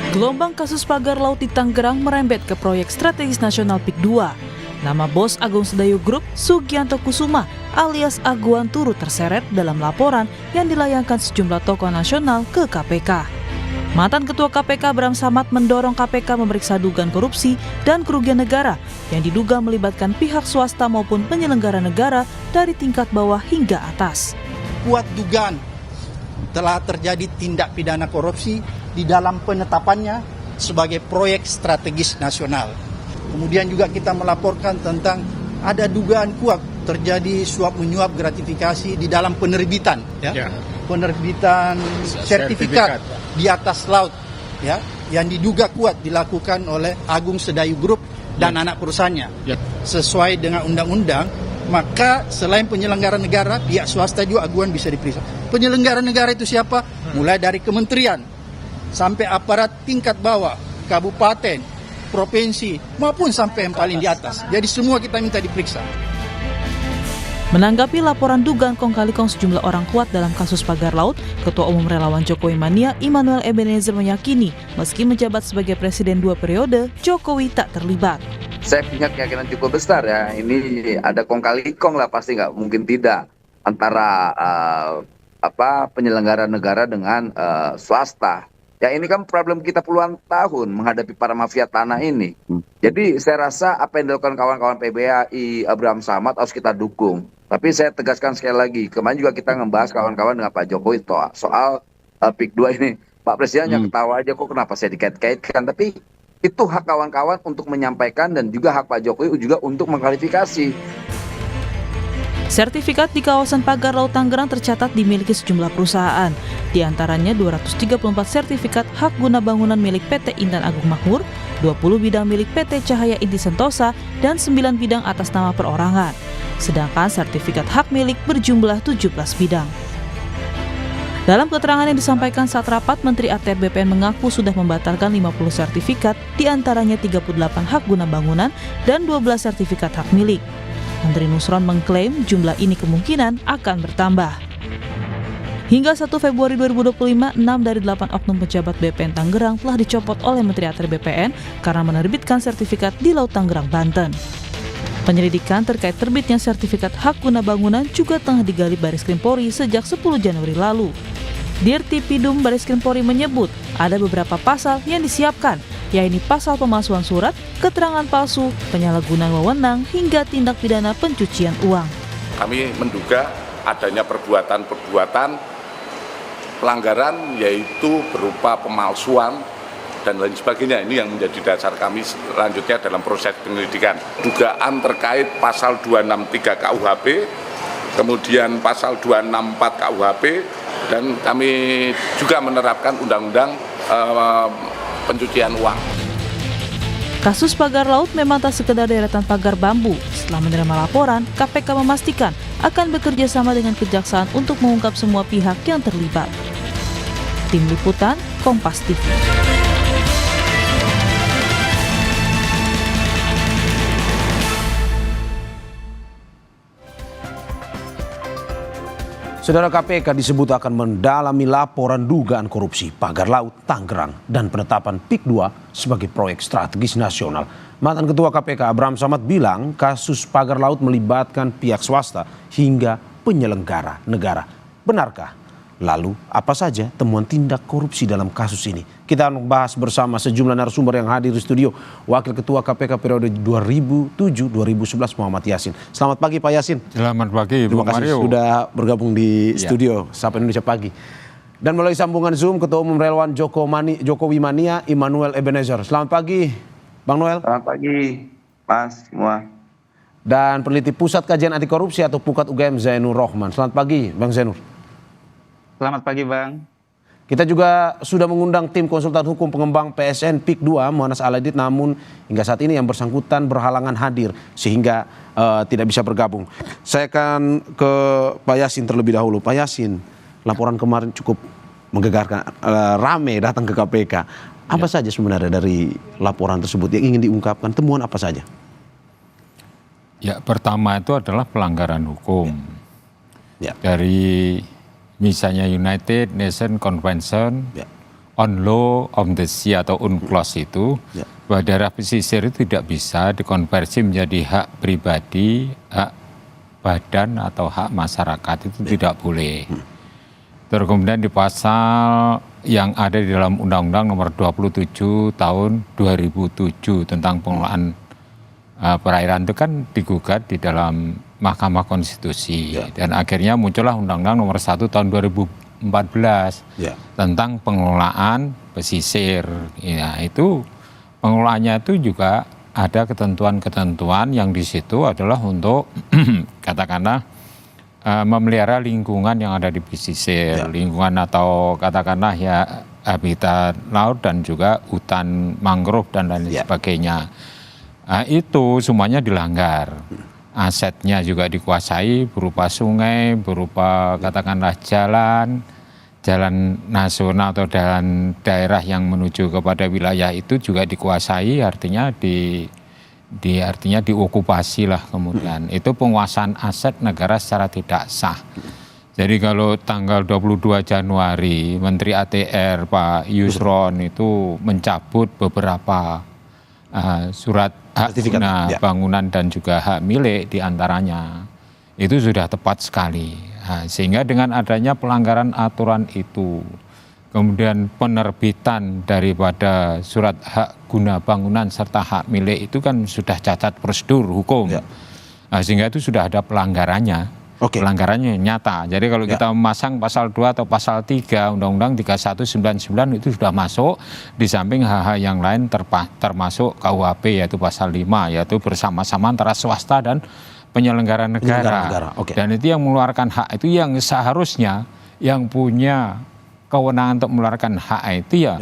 Gelombang kasus pagar laut di Tangerang merembet ke proyek strategis nasional PIK 2. Nama bos Agung Sedayu Group, Sugianto Kusuma alias Aguan turut terseret dalam laporan yang dilayangkan sejumlah tokoh nasional ke KPK. Mantan Ketua KPK Bram Samad mendorong KPK memeriksa dugaan korupsi dan kerugian negara yang diduga melibatkan pihak swasta maupun penyelenggara negara dari tingkat bawah hingga atas. Kuat dugaan telah terjadi tindak pidana korupsi di dalam penetapannya sebagai proyek strategis nasional. Kemudian juga kita melaporkan tentang ada dugaan kuat terjadi suap menyuap gratifikasi di dalam penerbitan, penerbitan sertifikat di atas laut, yang diduga kuat dilakukan oleh Agung Sedayu Group dan anak perusahaannya, sesuai dengan undang-undang. Maka selain penyelenggara negara, pihak swasta juga aguan bisa diperiksa. Penyelenggara negara itu siapa? Mulai dari kementerian sampai aparat tingkat bawah, kabupaten, provinsi, maupun sampai yang paling di atas. Jadi semua kita minta diperiksa. Menanggapi laporan dugaan kong kali kong sejumlah orang kuat dalam kasus pagar laut, Ketua Umum Relawan Jokowi Mania Immanuel Ebenezer meyakini meski menjabat sebagai presiden 2 periode, Jokowi tak terlibat. Saya punya keyakinan cukup besar ya, ini ada kong kali kong lah, pasti nggak mungkin tidak antara penyelenggara negara dengan swasta. Ya ini kan problem kita puluhan tahun menghadapi para mafia tanah ini. Jadi saya rasa apa yang dilakukan kawan-kawan PBAI, Bram Samad harus kita dukung. Tapi saya tegaskan sekali lagi, kemarin juga kita ngebahas kawan-kawan dengan Pak Jokowi soal PIK 2 ini. Pak Presiden yang ketawa aja kok kenapa saya dikait-kaitkan. Tapi itu hak kawan-kawan untuk menyampaikan dan juga hak Pak Jokowi juga untuk mengklarifikasi. Sertifikat di kawasan pagar laut Tangerang tercatat dimiliki sejumlah perusahaan. Di antaranya 234 sertifikat hak guna bangunan milik PT Intan Agung Makmur, 20 bidang milik PT Cahaya Inti Sentosa, dan 9 bidang atas nama perorangan. Sedangkan sertifikat hak milik berjumlah 17 bidang. Dalam keterangan yang disampaikan saat rapat, Menteri ATR BPN mengaku sudah membatalkan 50 sertifikat, diantaranya 38 hak guna bangunan dan 12 sertifikat hak milik. Menteri Nusron mengklaim jumlah ini kemungkinan akan bertambah. Hingga 1 Februari 2025, 6 dari 8 oknum pejabat BPN Tangerang telah dicopot oleh Menteri ATR BPN karena menerbitkan sertifikat di Laut Tangerang, Banten. Penyelidikan terkait terbitnya sertifikat hak guna bangunan juga tengah digali Baris Krim Polri sejak 10 Januari lalu. Dirtipidum Baris Krim Polri menyebut ada beberapa pasal yang disiapkan, yaitu pasal pemalsuan surat, keterangan palsu, penyalahgunaan wewenang, hingga tindak pidana pencucian uang. Kami menduga adanya perbuatan pelanggaran, yaitu berupa pemalsuan dan lain sebagainya. Ini yang menjadi dasar kami selanjutnya dalam proses penyelidikan. Dugaan terkait pasal 263 KUHP, kemudian pasal 264 KUHP, dan kami juga menerapkan undang-undang pencucian uang. Kasus pagar laut memang tak sekedar deretan pagar bambu. Setelah menerima laporan, KPK memastikan akan bekerja sama dengan Kejaksaan untuk mengungkap semua pihak yang terlibat. Tim Liputan, Kompas TV. Saudara, KPK disebut akan mendalami laporan dugaan korupsi pagar laut Tangerang dan penetapan PIK 2 sebagai proyek strategis nasional. Mantan Ketua KPK Bram Samad bilang kasus pagar laut melibatkan pihak swasta hingga penyelenggara negara. Benarkah? Lalu apa saja temuan tindak korupsi dalam kasus ini? Kita akan membahas bersama sejumlah narasumber yang hadir di studio. Wakil Ketua KPK periode 2007-2011 Muhammad Yasin. Selamat pagi Pak Yasin. Selamat pagi Terima kasih Mario. sudah bergabung di studio Sapa Indonesia Pagi. Dan melalui sambungan Zoom Ketua Umum Relawan Jokowi Mania Immanuel Ebenezer. Selamat pagi Bang Noel. Selamat pagi Mas semua. Dan peneliti Pusat Kajian Anti Korupsi atau PUKAT UGM Zainur Rohman. Selamat pagi Bang Zainur. Selamat pagi Bang. Kita juga sudah mengundang tim konsultan hukum pengembang PSN PIK 2 Muhanas Alaidit, namun hingga saat ini yang bersangkutan berhalangan hadir sehingga tidak bisa bergabung. Saya akan ke Pak Yasin terlebih dahulu. Pak Yasin, laporan kemarin cukup menggegarkan, rame datang ke KPK. Apa saja sebenarnya dari laporan tersebut yang ingin diungkapkan, temuan apa saja? Ya, pertama itu adalah pelanggaran hukum. Dari misalnya United Nations Convention on law of the sea atau UNCLOS itu, bahwa daerah pesisir itu tidak bisa dikonversi menjadi hak pribadi, hak badan atau hak masyarakat, itu tidak boleh. Terus kemudian di pasal yang ada di dalam Undang-Undang nomor 27 tahun 2007 tentang pengelolaan perairan itu kan digugat di dalam Mahkamah Konstitusi, dan akhirnya muncullah Undang-Undang nomor 1 tahun 2014 tentang pengelolaan pesisir. Ya, itu pengelolaannya itu juga ada ketentuan-ketentuan yang di situ adalah untuk katakanlah memelihara lingkungan yang ada di pesisir, lingkungan atau katakanlah ya habitat laut dan juga hutan mangrove dan lain sebagainya. Nah, itu semuanya dilanggar. Asetnya juga dikuasai berupa sungai, berupa katakanlah jalan nasional atau jalan daerah yang menuju kepada wilayah itu juga dikuasai, artinya artinya diokupasi lah kemudian. Itu penguasaan aset negara secara tidak sah. Jadi kalau tanggal 22 Januari Menteri ATR Pak Yusron itu mencabut beberapa surat hak guna bangunan dan juga hak milik diantaranya, itu sudah tepat sekali. Nah, sehingga dengan adanya pelanggaran aturan itu, kemudian penerbitan daripada surat hak guna bangunan serta hak milik itu kan sudah cacat prosedur hukum. Nah, sehingga itu sudah ada pelanggarannya. Pelanggarannya nyata. Jadi kalau kita memasang pasal 2 atau pasal 3 Undang-Undang 3199 itu sudah masuk, di samping hal-hal yang lain termasuk KUHP yaitu pasal 5, yaitu bersama-sama antara swasta dan penyelenggara negara. Dan itu yang mengeluarkan hak itu yang seharusnya yang punya kewenangan untuk mengeluarkan hak itu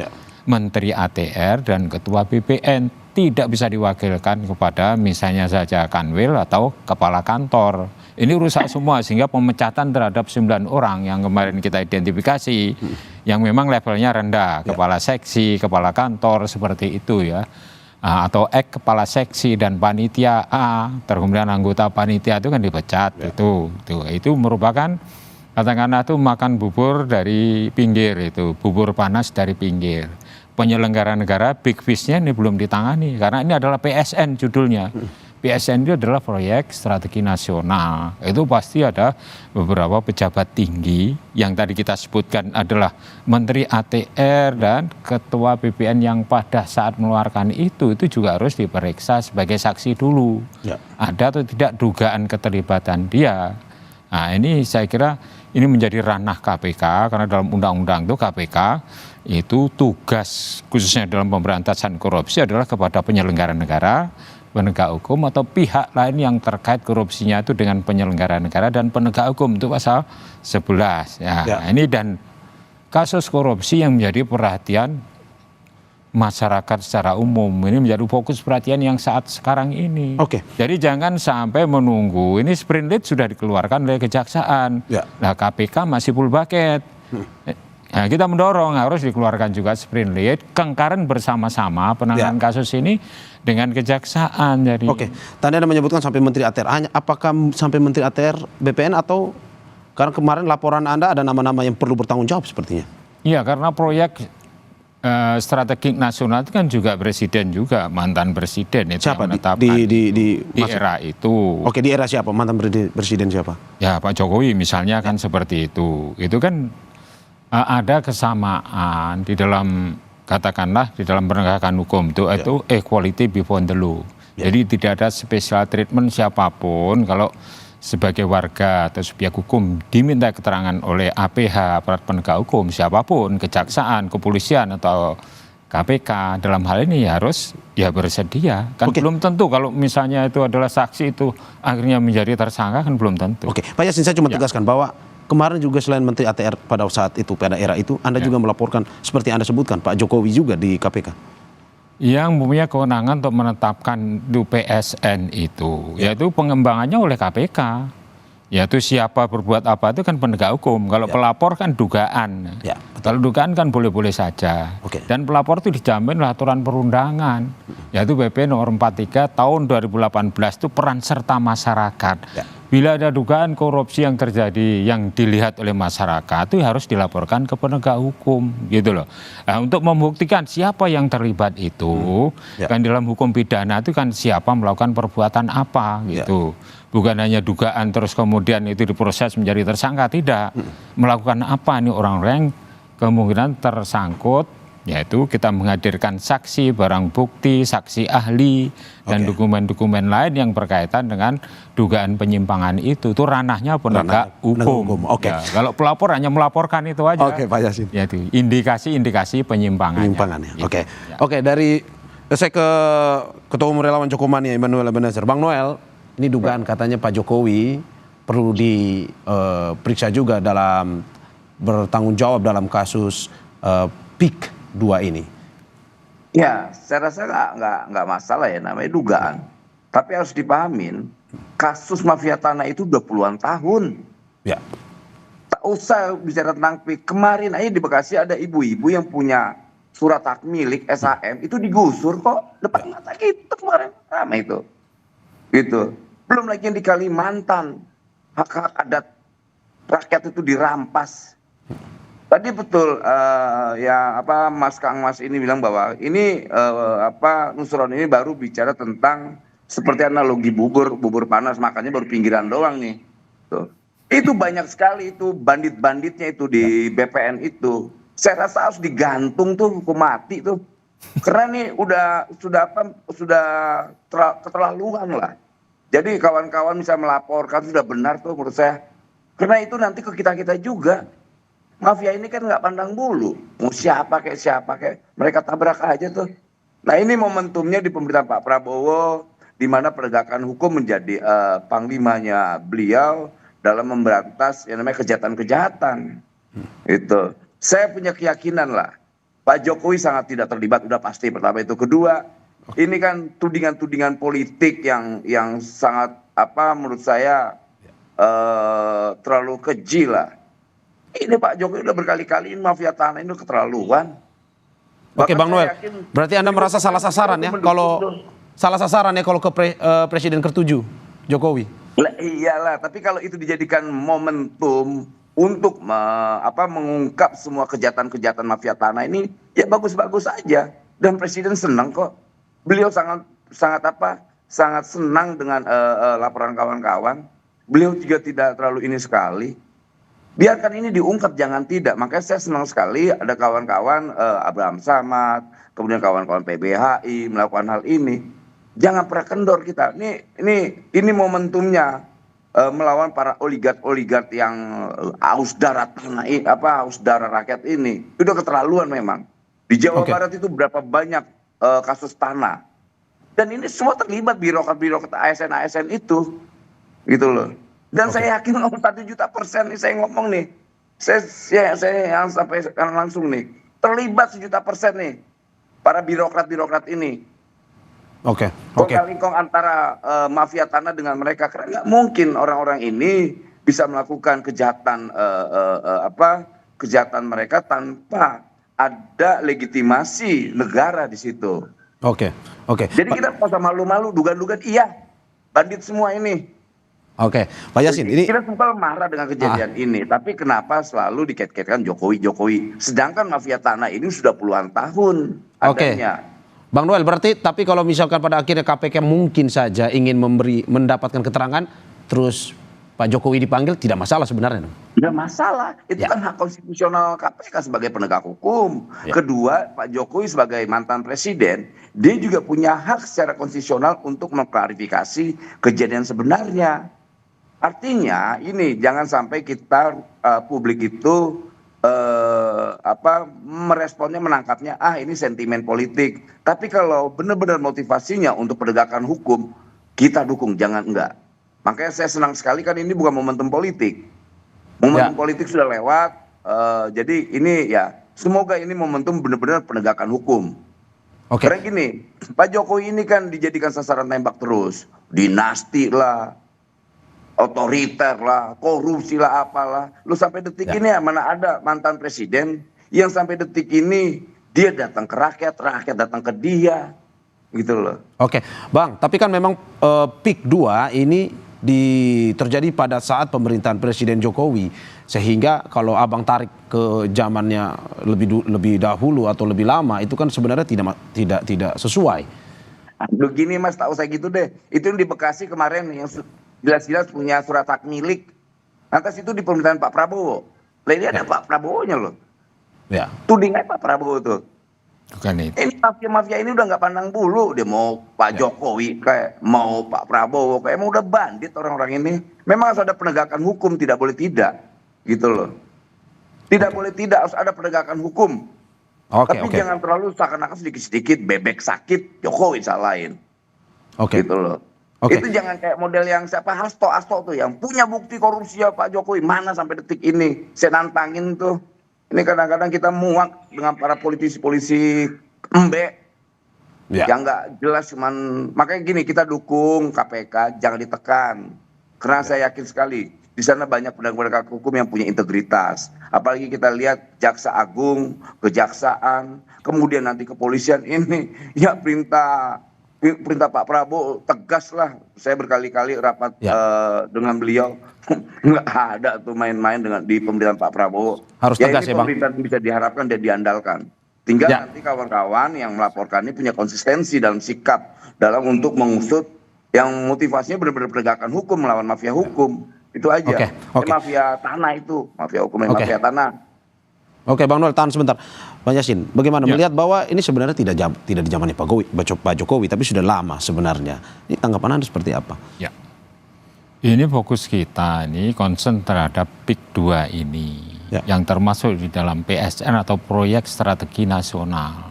Menteri ATR dan Ketua BPN, tidak bisa diwakilkan kepada misalnya saja Kanwil atau Kepala Kantor. Ini rusak semua, sehingga pemecatan terhadap 9 orang yang kemarin kita identifikasi, yang memang levelnya rendah, kepala seksi, kepala kantor, seperti itu ya. Atau kepala seksi dan panitia A, kemudian anggota panitia itu kan dipecat, itu merupakan katakanlah itu makan bubur dari pinggir, itu bubur panas dari pinggir. Penyelenggara negara big fish-nya ini belum ditangani, karena ini adalah PSN judulnya. PSN itu adalah proyek strategi nasional. Itu pasti ada beberapa pejabat tinggi yang tadi kita sebutkan adalah Menteri ATR dan Ketua BPN yang pada saat mengeluarkan itu juga harus diperiksa sebagai saksi dulu. Ada atau tidak dugaan keterlibatan dia. Nah, ini saya kira ini menjadi ranah KPK, karena dalam undang-undang itu KPK itu tugas khususnya dalam pemberantasan korupsi adalah kepada penyelenggara negara, penegak hukum atau pihak lain yang terkait korupsinya itu dengan penyelenggara negara dan penegak hukum, itu pasal 11. Nah, ini dan kasus korupsi yang menjadi perhatian masyarakat secara umum, ini menjadi fokus perhatian yang saat sekarang ini. Jadi jangan sampai menunggu, ini sprint lead sudah dikeluarkan oleh kejaksaan. Nah, KPK masih full bucket. Nah, kita mendorong harus dikeluarkan juga sprint lead, kengkaran bersama-sama penanganan kasus ini dengan kejaksaan. Jadi tadi Anda menyebutkan sampai Menteri ATR, apakah sampai Menteri ATR BPN atau karena kemarin laporan Anda ada nama-nama yang perlu bertanggung jawab sepertinya? Iya, karena proyek strategik nasional itu kan juga presiden juga, mantan presiden itu. Siapa yang menetapkan di era itu. Di era siapa? Mantan presiden siapa? Ya, Pak Jokowi misalnya kan seperti itu. Itu kan ada kesamaan di dalam katakanlah di dalam penegakan hukum itu equality before the law. Jadi tidak ada special treatment siapapun kalau sebagai warga atau subjek hukum diminta keterangan oleh APH, aparat penegak hukum, siapapun, kejaksaan, kepolisian atau KPK dalam hal ini harus bersedia. Kan belum tentu kalau misalnya itu adalah saksi itu akhirnya menjadi tersangka, kan belum tentu. Pak Yasin, saya cuma tegaskan bahwa kemarin juga selain Menteri ATR pada saat itu, pada era itu, Anda juga melaporkan seperti Anda sebutkan, Pak Jokowi juga di KPK. Yang mempunyai kewenangan untuk menetapkan PSN itu, yaitu pengembangannya oleh KPK. Yaitu siapa berbuat apa itu kan penegak hukum. Kalau pelapor kan dugaan. Kalau dugaan kan boleh-boleh saja. Dan pelapor itu dijamin oleh aturan perundangan. Yaitu PP nomor 43 tahun 2018 itu peran serta masyarakat. Bila ada dugaan korupsi yang terjadi yang dilihat oleh masyarakat itu harus dilaporkan ke penegak hukum gitu loh. Nah, untuk membuktikan siapa yang terlibat itu kan dalam hukum pidana itu kan siapa melakukan perbuatan apa gitu. Bukan hanya dugaan terus kemudian itu diproses menjadi tersangka, tidak. Melakukan apa nih orang-orang kemungkinan tersangkut, yaitu kita menghadirkan saksi, barang bukti, saksi ahli, dan dokumen-dokumen lain yang berkaitan dengan dugaan penyimpangan itu. Itu ranahnya penegak hukum. Ya, kalau pelapor hanya melaporkan itu aja. Oke, Pak Yasin. Yaitu indikasi-indikasi penyimpangannya. Oke. Oke, dari saya ke Ketua Umum Relawan Jokomania Immanuel Ebenezer. Bang Noel, ini dugaan katanya Pak Jokowi perlu diperiksa juga dalam bertanggung jawab dalam kasus PIK 2 ini. Ya, saya rasa nggak masalah ya, namanya dugaan. Tapi harus dipahamin, kasus mafia tanah itu udah puluhan tahun. Ya. Tak usah bicara tentang PIK. Kemarin aja di Bekasi ada ibu-ibu yang punya surat hak milik SHM itu digusur kok depan mata kita kemarin, ramai itu. Gitu. Belum lagi yang di Kalimantan, hak-hak adat rakyat itu dirampas. Tadi betul Mas Kang Mas ini bilang bahwa ini Nusron ini baru bicara tentang seperti analogi bubur panas, makanya baru pinggiran doang nih. Tuh. Itu banyak sekali itu bandit-banditnya itu di BPN itu. Saya rasa harus digantung tuh, hukum mati tuh. Karena nih sudah keterlaluan lah. Jadi kawan-kawan bisa melaporkan sudah benar tuh menurut saya. Karena itu nanti ke kita-kita juga. Mafia ini kan nggak pandang bulu, mau siapa kayak mereka tabrak aja tuh. Nah ini momentumnya di pemerintahan Pak Prabowo, di mana penegakan hukum menjadi panglimanya beliau dalam memberantas yang namanya kejahatan-kejahatan. Itu, saya punya keyakinan lah, Pak Jokowi sangat tidak terlibat, udah pasti pertama itu. Kedua, ini kan tudingan-tudingan politik yang sangat menurut saya terlalu keji lah. Ini Pak Jokowi udah berkali-kali mafia tanah ini keterlaluan. Oke, Bang Noel, berarti Anda merasa salah sasaran ya kalau ke Presiden ke-7 Jokowi? Iyalah, tapi kalau itu dijadikan momentum untuk mengungkap semua kejahatan-kejahatan mafia tanah ini, ya bagus-bagus aja. Dan Presiden senang kok. Beliau sangat senang dengan laporan kawan-kawan. Beliau juga tidak terlalu ini sekali. Biarkan ini diungkap, jangan tidak. Makanya saya senang sekali ada kawan-kawan Abraham Samad, kemudian kawan-kawan PBHI melakukan hal ini. Jangan pernah kendor kita. Ini momentumnya melawan para oligark yang haus darah tanah, haus darah rakyat ini. Itu udah keterlaluan memang. Di Jawa Barat itu berapa banyak kasus tanah. Dan ini semua terlibat birokrat ASN itu. Gitu loh. Dan saya yakin 1 juta % nih saya ngomong nih. Saya yang sampai sekarang langsung nih. Terlibat 1 juta % nih. Para birokrat ini. Oke. Kongkang-lingkong antara mafia tanah dengan mereka. Karena nggak mungkin orang-orang ini bisa melakukan kejahatan mereka tanpa ada legitimasi negara di situ. Oke. Jadi kita nggak usah malu-malu, duga-duga iya bandit semua ini. Oke, Pak Yasin, ini kita sempat marah dengan kejadian ini, tapi kenapa selalu dikait-kaitkan Jokowi? Sedangkan mafia tanah ini sudah puluhan tahun adanya. Bang Noel, berarti tapi kalau misalkan pada akhirnya KPK mungkin saja ingin mendapatkan keterangan, terus Pak Jokowi dipanggil, tidak masalah sebenarnya? Tidak masalah, itu kan hak konstitusional KPK sebagai penegak hukum. Kedua, Pak Jokowi sebagai mantan presiden, dia juga punya hak secara konstitusional untuk mengklarifikasi kejadian sebenarnya. Artinya ini jangan sampai kita publik itu meresponnya, menangkapnya ini sentimen politik. Tapi kalau benar-benar motivasinya untuk penegakan hukum, kita dukung, jangan enggak. Makanya saya senang sekali kan ini bukan momentum politik. Momentum politik sudah lewat. Jadi ini ya semoga ini momentum benar-benar penegakan hukum. Karena gini, Pak Jokowi ini kan dijadikan sasaran tembak terus. Dinasti lah, otoriter lah, korupsi lah, apalah. Lu sampai detik ini mana ada mantan presiden yang sampai detik ini dia datang ke rakyat datang ke dia, gitu loh. Oke, Bang, tapi kan memang PIK 2 ini terjadi pada saat pemerintahan Presiden Jokowi, sehingga kalau abang tarik ke zamannya lebih dahulu atau lebih lama itu kan sebenarnya tidak sesuai. Begini Mas, tak usah gitu deh. Itu yang di Bekasi kemarin yang jelas-jelas punya surat hak milik. Lantas itu di pemerintahan Pak Prabowo. Lah ini ada Pak Prabowo-nya loh. Ya. Tudingan Pak Prabowo tuh. Bukan itu. Ini mafia-mafia ini udah nggak pandang bulu. Dia mau Pak Jokowi kayak mau Pak Prabowo kayak emang udah bandit orang-orang ini. Memang harus ada penegakan hukum, tidak boleh tidak. Gitu loh. Tidak boleh tidak, harus ada penegakan hukum. Tapi jangan terlalu seakan-akan sedikit-sedikit bebek sakit Jokowi salahin. Gitu loh. Itu jangan kayak model yang siapa Hasto tuh yang punya bukti korupsi ya Pak Jokowi, mana sampai detik ini. Saya nantangin tuh. Ini kadang-kadang kita muak dengan para politisi-politisi embek yang nggak jelas, cuman makanya gini, kita dukung KPK, jangan ditekan. Karena saya yakin sekali di sana banyak penegak hukum yang punya integritas. Apalagi kita lihat Jaksa Agung, Kejaksaan, kemudian nanti kepolisian ini ya perintah Pak Prabowo tegas lah. Saya berkali-kali rapat dengan beliau, nggak ada tuh main-main di pemerintahan Pak Prabowo. Harus tegas ya Bang. Pemerintahan bisa diharapkan dan diandalkan. Tinggal nanti kawan-kawan yang melaporkan ini punya konsistensi dalam sikap dalam untuk mengusut yang motivasinya benar-benar penegakan hukum melawan mafia hukum. Itu aja. Mafia tanah itu, mafia hukum dan mafia tanah. Bang Noel, tahan sebentar. Bang Yasin, bagaimana melihat bahwa ini sebenarnya tidak di zamannya Pak Jokowi, tapi sudah lama sebenarnya. Ini tanggapan Anda seperti apa? Ya, ini fokus kita ini concern terhadap PIK 2 ini, yang termasuk di dalam PSN atau proyek strategi nasional.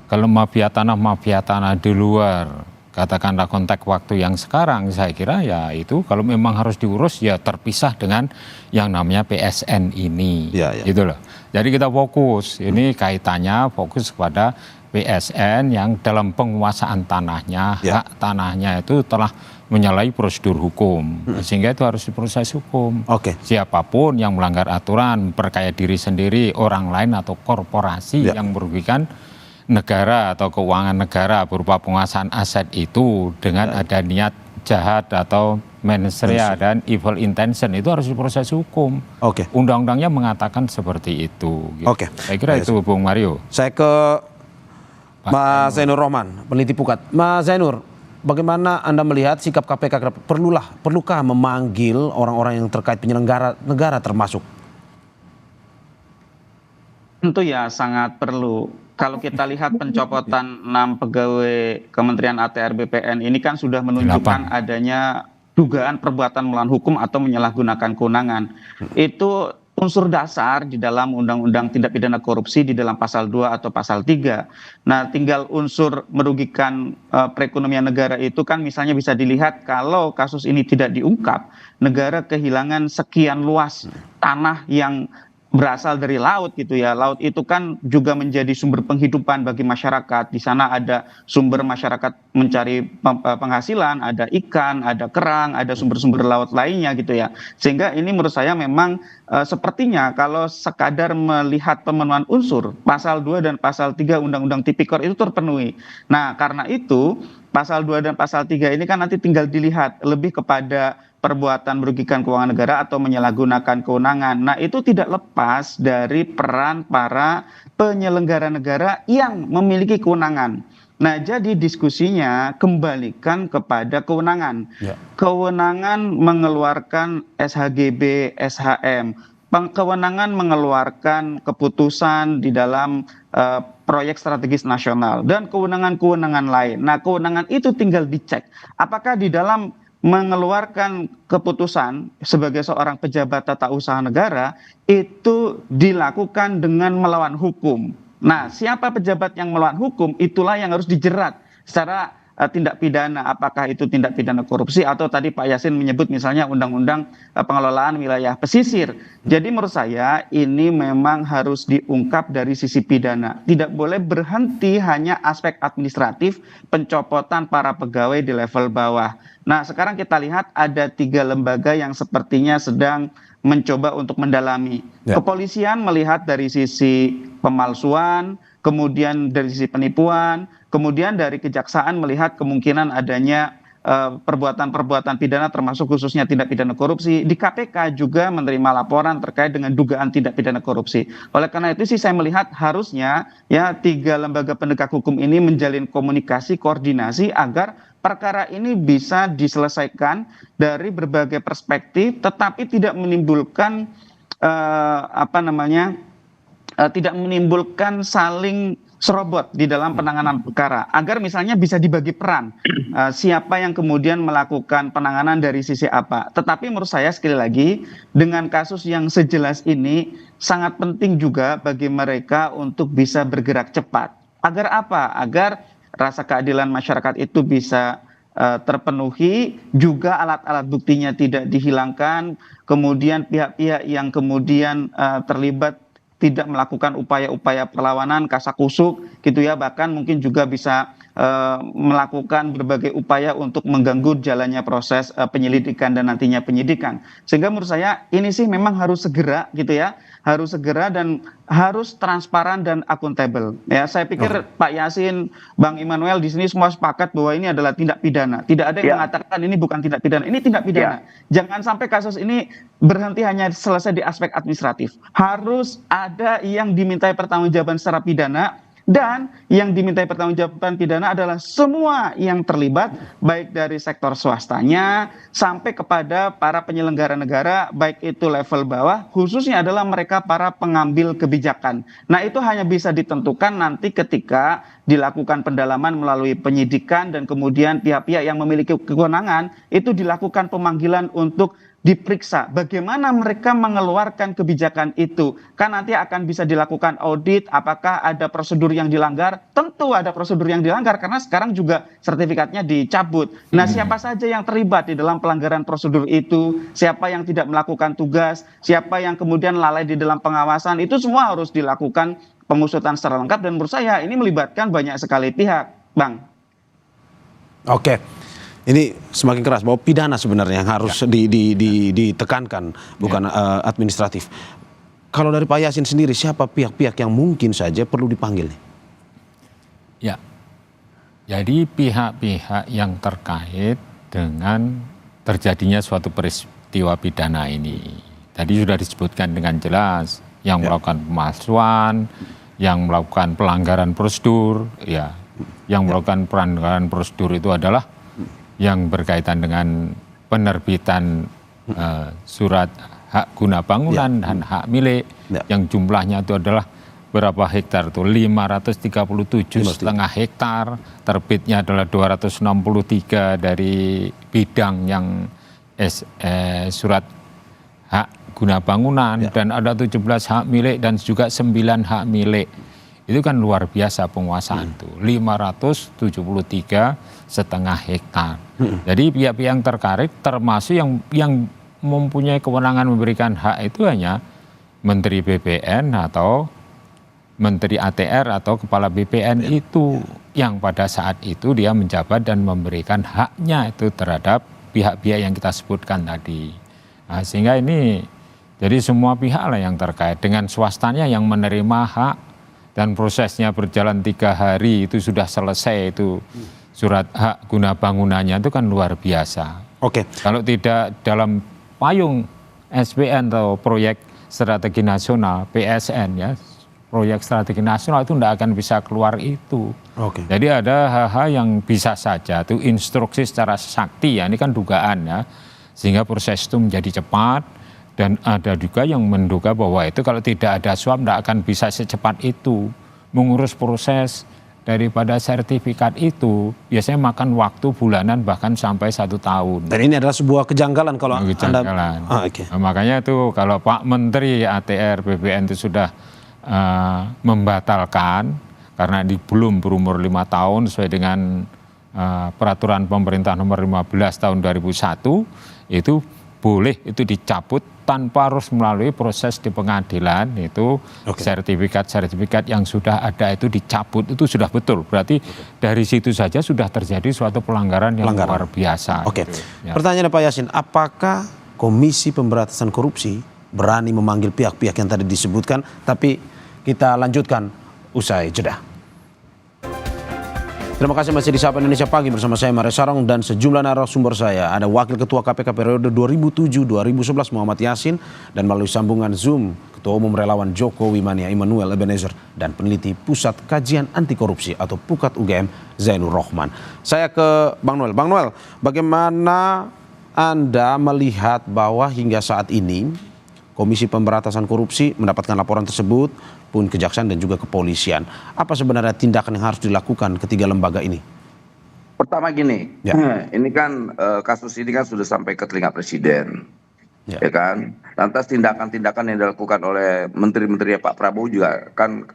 Kalau mafia tanah di luar, katakanlah konteks waktu yang sekarang, saya kira ya itu kalau memang harus diurus ya terpisah dengan yang namanya PSN ini, gitu loh. Jadi kita fokus, ini kaitannya fokus kepada PSN yang dalam penguasaan tanahnya, hak tanahnya itu telah menyalahi prosedur hukum, sehingga itu harus diproses hukum. Siapapun yang melanggar aturan, memperkaya diri sendiri, orang lain atau korporasi yang merugikan negara atau keuangan negara berupa penguasaan aset itu dengan ada niat jahat atau mens rea dan evil intention, itu harus diproses hukum. Undang-undangnya mengatakan seperti itu. Saya kira itu Bung Mario. Saya ke Mas Zainur Rohman, peneliti Pukat. Mas Zainur, bagaimana Anda melihat sikap KPK? Perlukah memanggil orang-orang yang terkait penyelenggara negara termasuk? Tentu ya sangat perlu. Kalau kita lihat pencopotan 6 pegawai Kementerian ATR BPN ini kan sudah menunjukkan adanya dugaan perbuatan melawan hukum atau menyalahgunakan kewenangan. Itu unsur dasar di dalam Undang-Undang Tindak Pidana Korupsi di dalam pasal 2 atau pasal 3. Nah, tinggal unsur merugikan perekonomian negara itu kan misalnya bisa dilihat kalau kasus ini tidak diungkap, negara kehilangan sekian luas tanah yang berasal dari laut gitu ya. Laut itu kan juga menjadi sumber penghidupan bagi masyarakat. Di sana ada sumber masyarakat mencari penghasilan, ada ikan, ada kerang, ada sumber-sumber laut lainnya gitu ya. Sehingga ini menurut saya memang sepertinya kalau sekadar melihat pemenuhan unsur pasal 2 dan pasal 3 Undang-Undang Tipikor itu terpenuhi. Nah, karena itu pasal 2 dan pasal 3 ini kan nanti tinggal dilihat lebih kepada perbuatan merugikan keuangan negara atau menyalahgunakan kewenangan. Nah, itu tidak lepas dari peran para penyelenggara negara yang memiliki kewenangan. Nah, jadi diskusinya kembalikan kepada kewenangan. Kewenangan mengeluarkan SHGB, SHM, kewenangan mengeluarkan keputusan di dalam proyek strategis nasional, dan kewenangan-kewenangan lain. Nah, kewenangan itu tinggal dicek apakah di dalam mengeluarkan keputusan sebagai seorang pejabat tata usaha negara itu dilakukan dengan melawan hukum. Nah, siapa pejabat yang melawan hukum, itulah yang harus dijerat secara tindak pidana, apakah itu tindak pidana korupsi atau tadi Pak Yasin menyebut misalnya undang-undang pengelolaan wilayah pesisir. Jadi menurut saya ini memang harus diungkap dari sisi pidana. Tidak boleh berhenti hanya aspek administratif pencopotan para pegawai di level bawah. Nah, sekarang kita lihat ada 3 lembaga yang sepertinya sedang mencoba untuk mendalami. Kepolisian melihat dari sisi pemalsuan, kemudian dari sisi penipuan, kemudian dari kejaksaan melihat kemungkinan adanya perbuatan-perbuatan pidana termasuk khususnya tindak pidana korupsi. Di KPK juga menerima laporan terkait dengan dugaan tindak pidana korupsi. Oleh karena itu sih saya melihat harusnya ya 3 lembaga penegak hukum ini menjalin komunikasi, koordinasi agar perkara ini bisa diselesaikan dari berbagai perspektif, tetapi tidak menimbulkan tidak menimbulkan saling serobot di dalam penanganan perkara, agar misalnya bisa dibagi peran siapa yang kemudian melakukan penanganan dari sisi apa. Tetapi menurut saya sekali lagi dengan kasus yang sejelas ini sangat penting juga bagi mereka untuk bisa bergerak cepat. Agar apa? Agar rasa keadilan masyarakat itu bisa terpenuhi, juga alat-alat buktinya tidak dihilangkan, kemudian pihak-pihak yang kemudian terlibat tidak melakukan upaya-upaya perlawanan, kasakusuk gitu ya, bahkan mungkin juga bisa melakukan berbagai upaya untuk mengganggu jalannya proses penyelidikan dan nantinya penyidikan. Sehingga menurut saya ini sih memang harus segera gitu ya, harus segera dan harus transparan dan akuntabel. Ya, saya pikir Pak Yasin, Bang Immanuel di sini semua sepakat bahwa ini adalah tindak pidana. Tidak ada yang mengatakan ini bukan tindak pidana. Ini tindak pidana. Jangan sampai kasus ini berhenti hanya selesai di aspek administratif. Harus ada yang dimintai pertanggungjawaban secara pidana. Dan yang dimintai pertanggungjawaban pidana adalah semua yang terlibat, baik dari sektor swastanya sampai kepada para penyelenggara negara, baik itu level bawah, khususnya adalah mereka para pengambil kebijakan. Nah, itu hanya bisa ditentukan nanti ketika dilakukan pendalaman melalui penyidikan dan kemudian pihak-pihak yang memiliki kewenangan itu dilakukan pemanggilan untuk diperiksa bagaimana mereka mengeluarkan kebijakan itu. Kan nanti akan bisa dilakukan audit apakah ada prosedur yang dilanggar. Tentu ada prosedur yang dilanggar karena sekarang juga sertifikatnya dicabut. Nah, siapa saja yang terlibat di dalam pelanggaran prosedur itu, siapa yang tidak melakukan tugas, siapa yang kemudian lalai di dalam pengawasan, itu semua harus dilakukan pengusutan secara lengkap dan menurut saya ini melibatkan banyak sekali pihak, Bang. Oke. Ini semakin keras bahwa pidana sebenarnya yang harus ditekankan, bukan administratif. Kalau dari Pak Yasin sendiri, siapa pihak-pihak yang mungkin saja perlu dipanggil? Ya, jadi pihak-pihak yang terkait dengan terjadinya suatu peristiwa pidana ini. Tadi sudah disebutkan dengan jelas, yang melakukan pemalsuan, yang melakukan pelanggaran prosedur, ya, yang melakukan pelanggaran prosedur itu adalah yang berkaitan dengan penerbitan surat hak guna bangunan dan hak milik yang jumlahnya itu adalah berapa hektar itu 537,5 hektar, terbitnya adalah 263 dari bidang yang surat hak guna bangunan dan ada 17 hak milik dan juga 9 hak milik. Itu kan luar biasa penguasaan itu, 573,5 hektar. Jadi pihak-pihak yang terkait termasuk yang mempunyai kewenangan memberikan hak itu hanya Menteri BPN atau Menteri ATR atau Kepala BPN itu yang pada saat itu dia menjabat dan memberikan haknya itu terhadap pihak-pihak yang kita sebutkan tadi. Nah, sehingga ini jadi semua pihak lah yang terkait dengan swastanya yang menerima hak. Dan prosesnya berjalan 3 hari itu sudah selesai itu surat hak guna bangunannya itu kan luar biasa. Oke. Kalau tidak dalam payung SPN atau proyek strategi nasional PSN ya, proyek strategi nasional itu tidak akan bisa keluar itu. Oke. Jadi ada hal-hal yang bisa saja itu instruksi secara sakti ya, ini kan dugaan ya, sehingga proses itu menjadi cepat. Dan ada juga yang menduga bahwa itu kalau tidak ada suap tidak akan bisa secepat itu. Mengurus proses daripada sertifikat itu biasanya makan waktu bulanan bahkan sampai 1 tahun. Dan ini adalah sebuah kejanggalan kalau kejanggalan. Nah, makanya itu kalau Pak Menteri ATR BPN itu sudah membatalkan karena belum berumur 5 tahun sesuai dengan peraturan pemerintah nomor 15 tahun 2001 itu boleh itu dicabut tanpa harus melalui proses di pengadilan itu sertifikat yang sudah ada itu dicabut itu sudah betul berarti dari situ saja sudah terjadi suatu pelanggaran yang luar biasa. Oke. Gitu. Ya. Pertanyaan Pak Yasin, apakah Komisi Pemberantasan Korupsi berani memanggil pihak-pihak yang tadi disebutkan? Tapi kita lanjutkan usai jeda. Terima kasih masih di Sapa Indonesia Pagi bersama saya Maria Sarong dan sejumlah narasumber saya. Ada Wakil Ketua KPK periode 2007-2011 Muhammad Yasin dan melalui sambungan Zoom Ketua Umum Relawan Jokowi Mania Immanuel Ebenezer dan peneliti Pusat Kajian Anti Korupsi atau PUKAT UGM Zainur Rohman. Saya ke Bang Noel. Bang Noel, bagaimana Anda melihat bahwa hingga saat ini Komisi Pemberantasan Korupsi mendapatkan laporan tersebut pun kejaksaan dan juga kepolisian. Apa sebenarnya tindakan yang harus dilakukan ketiga lembaga ini? Pertama gini, ini kan kasus ini kan sudah sampai ke telinga presiden, ya kan. Lantas tindakan-tindakan yang dilakukan oleh menteri-menteri Pak Prabowo juga kan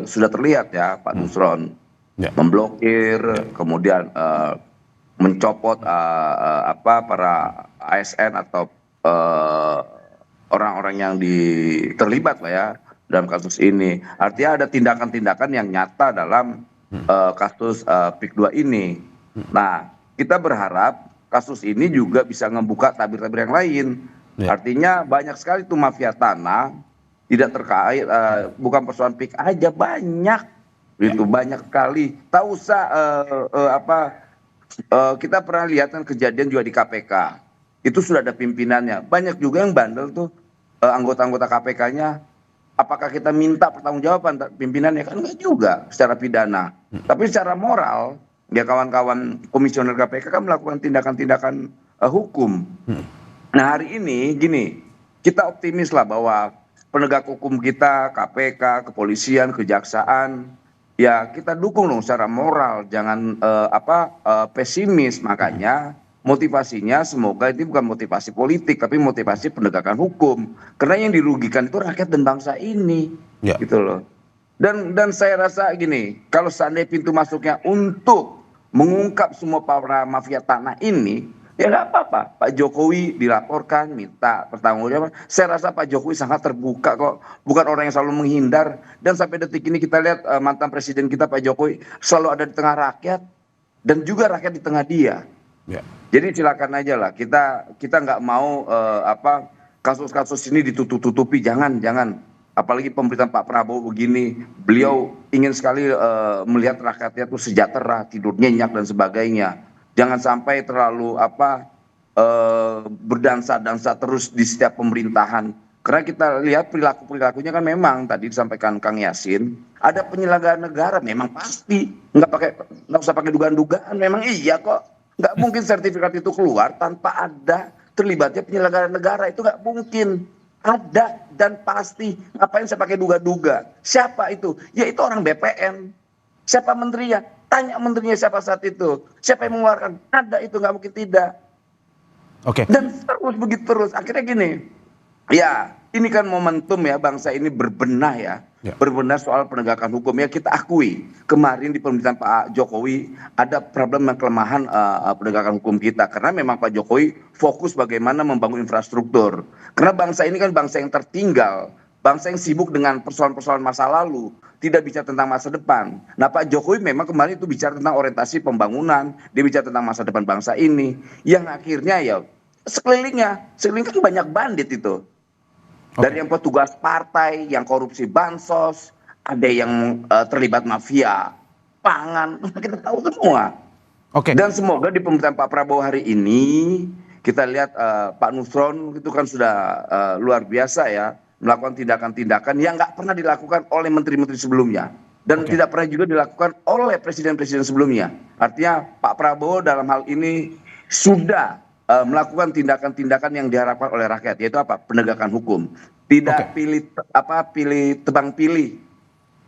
sudah terlihat ya, Pak Nusron memblokir, kemudian mencopot para ASN atau orang-orang yang terlibat lah ya dalam kasus ini. Artinya ada tindakan-tindakan yang nyata dalam kasus PIK 2 ini. Nah, kita berharap kasus ini juga bisa membuka tabir-tabir yang lain. Artinya banyak sekali tuh mafia tanah tidak terkait, bukan persoalan PIK aja, banyak itu banyak sekali. Tak usah kita pernah lihat kan kejadian juga di KPK. Itu sudah ada pimpinannya. Banyak juga yang bandel tuh anggota-anggota KPK-nya. Apakah kita minta pertanggungjawaban pimpinannya? Kan enggak juga secara pidana. Tapi secara moral, ya kawan-kawan komisioner KPK kan melakukan tindakan-tindakan hukum. Nah hari ini gini, kita optimis lah bahwa penegak hukum kita, KPK, kepolisian, kejaksaan, ya kita dukung dong secara moral. Jangan pesimis. Makanya motivasinya semoga ini bukan motivasi politik tapi motivasi penegakan hukum, karena yang dirugikan itu rakyat dan bangsa ini, gitu loh. Dan saya rasa gini, kalau seandainya pintu masuknya untuk mengungkap semua para mafia tanah ini, ya nggak apa-apa. Pak Jokowi dilaporkan, minta pertanggungjawaban. Saya rasa Pak Jokowi sangat terbuka kok, bukan orang yang selalu menghindar. Dan sampai detik ini kita lihat mantan presiden kita Pak Jokowi selalu ada di tengah rakyat dan juga rakyat di tengah dia. Jadi silakan aja lah, kita nggak mau kasus-kasus ini ditutup-tutupi, jangan. Apalagi pemerintahan Pak Prabowo begini, beliau ingin sekali melihat rakyatnya tuh sejahtera, tidur nyenyak dan sebagainya. Jangan sampai terlalu berdansa-dansa terus di setiap pemerintahan. Karena kita lihat perilakunya kan memang tadi disampaikan Kang Yasin, ada penyelenggara negara memang pasti nggak usah pakai dugaan-dugaan, memang iya kok. Nggak mungkin sertifikat itu keluar tanpa ada terlibatnya penyelenggara negara, itu nggak mungkin. Ada dan pasti. Ngapain saya pakai duga-duga? Siapa itu? Ya itu orang BPN. Siapa menterinya? Tanya menterinya siapa saat itu. Siapa yang mengeluarkan? Ada, itu nggak mungkin tidak. Dan terus begitu terus. Akhirnya gini, ya ini kan momentum ya bangsa ini berbenah ya. Berbenah soal penegakan hukum. Ya kita akui kemarin di pemerintahan Pak Jokowi ada problem dan kelemahan penegakan hukum kita. Karena memang Pak Jokowi fokus bagaimana membangun infrastruktur. Karena bangsa ini kan bangsa yang tertinggal. Bangsa yang sibuk dengan persoalan-persoalan masa lalu. Tidak bicara tentang masa depan. Nah Pak Jokowi memang kemarin itu bicara tentang orientasi pembangunan. Dia bicara tentang masa depan bangsa ini. Yang akhirnya ya sekeliling kan banyak bandit itu. Dari yang petugas partai, yang korupsi bansos, ada yang terlibat mafia pangan, kita tahu semua. Dan semoga di pemerintahan Pak Prabowo hari ini, kita lihat Pak Nusron itu kan sudah luar biasa ya, melakukan tindakan-tindakan yang nggak pernah dilakukan oleh menteri-menteri sebelumnya. Dan tidak pernah juga dilakukan oleh presiden-presiden sebelumnya. Artinya Pak Prabowo dalam hal ini sudah melakukan tindakan-tindakan yang diharapkan oleh rakyat, yaitu apa? Penegakan hukum. Tidak pilih tebang pilih.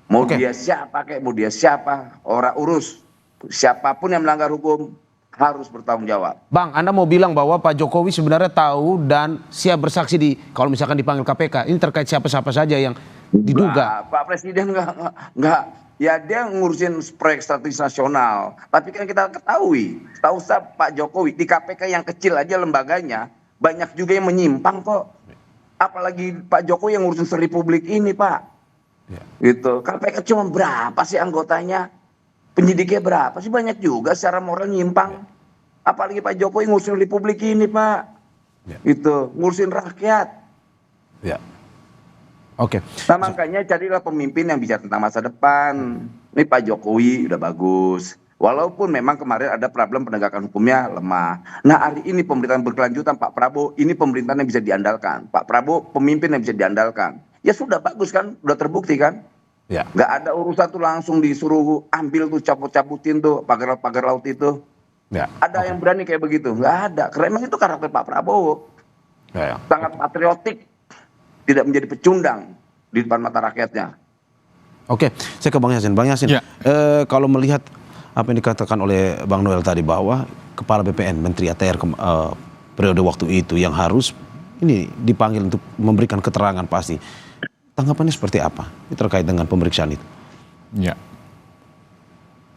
Mau dia siapa mau dia siapa, orang urus. Siapapun yang melanggar hukum harus bertanggung jawab. Bang, Anda mau bilang bahwa Pak Jokowi sebenarnya tahu dan siap bersaksi kalau misalkan dipanggil KPK. Ini terkait siapa-siapa saja yang diduga. Pak Presiden nggak. Ya dia ngurusin proyek strategis nasional. Tapi kan kita ketahui, tahu Pak Jokowi di KPK yang kecil aja lembaganya banyak juga yang menyimpang kok. Apalagi Pak Jokowi yang ngurusin Republik ini Pak. Gitu. KPK cuma berapa sih anggotanya? Penyidiknya berapa sih? Banyak juga secara moral nyimpang. Apalagi Pak Jokowi ngurusin Republik ini Pak. Gitu. Ngurusin rakyat. Nah makanya carilah pemimpin yang bicara tentang masa depan. Ini Pak Jokowi udah bagus. Walaupun memang kemarin ada problem penegakan hukumnya lemah. Nah, hari ini pemerintahan berkelanjutan Pak Prabowo, ini pemerintahan yang bisa diandalkan. Pak Prabowo pemimpin yang bisa diandalkan. Ya sudah bagus kan, sudah terbukti kan. Ya. Nggak ada urusan tuh langsung disuruh ambil tuh cabut-cabutin tuh pagar laut itu. Ya. Ada yang berani kayak begitu? Nggak ada. Karena memang itu karakter Pak Prabowo. Ya. Sangat patriotik, tidak menjadi pecundang di depan mata rakyatnya. Oke, saya ke Bang Yasin. Bang Yasin, Ya. kalau melihat apa yang dikatakan oleh Bang Noel tadi bahwa Kepala BPN, Menteri ATR periode waktu itu yang harus ini dipanggil untuk memberikan keterangan pasti. Tanggapannya seperti apa terkait dengan pemeriksaan itu? Ya.